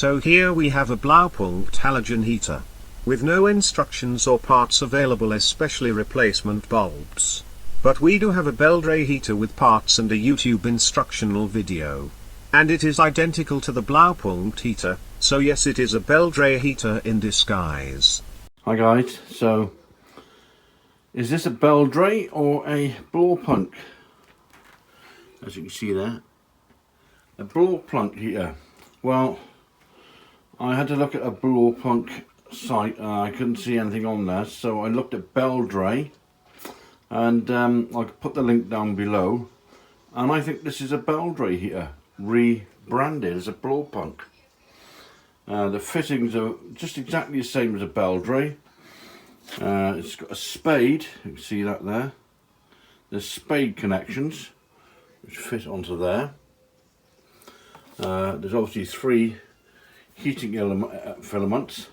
So here we have a Blaupunkt halogen heater, with no instructions or parts available, especially replacement bulbs. But we do have a Beldray heater with parts and a YouTube instructional video. And it is identical to the Blaupunkt heater, so yes, it is a Beldray heater in disguise. Hi guys, so is this a Beldray or a Blaupunkt? As you can see there, a Blaupunkt heater. Well, I had to look at a Blaupunkt site, I couldn't see anything on there, so I looked at Beldray, and I'll put the link down below, and I think this is a Beldray heater, rebranded as a Blaupunkt. The fittings are just exactly the same as a Beldray. It's got a spade, you can see that there. There's spade connections which fit onto there. There's obviously 3 heating filaments.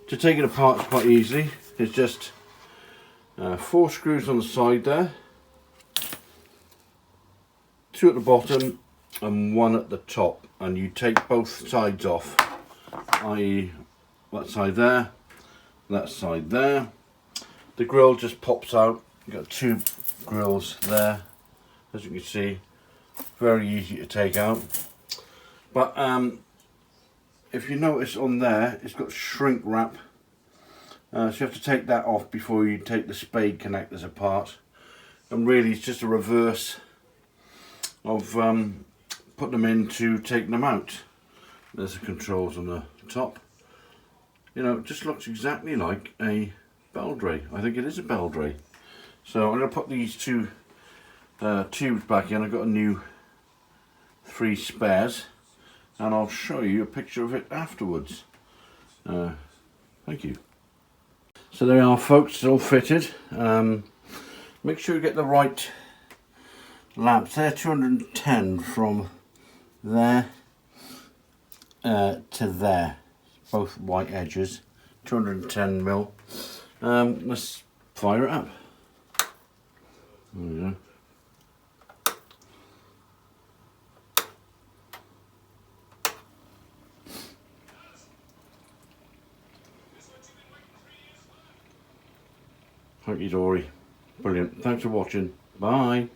To take it apart quite easily, there's just 4 screws on the side there, 2 at the bottom and 1 at the top, and you take both sides off, i.e. that side there, that side there. The grill just pops out. You've got 2 grills there, as you can see, very easy to take out. But if you notice on there, it's got shrink wrap, so you have to take that off before you take the spade connectors apart. And really it's just a reverse of putting them in to take them out. There's the controls on the top. You know, it just looks exactly like a Beldray. I think it is a Beldray. So I'm going to put these 2 tubes back in. I've got a new 3 spares, and I'll show you a picture of it afterwards. Thank you. So there we are folks, it's all fitted. Make sure you get the right lamps. They're 210 from there to there, both white edges, 210 mil. Let's fire it up. There we go. Hunky dory. Brilliant. Thanks for watching. Bye.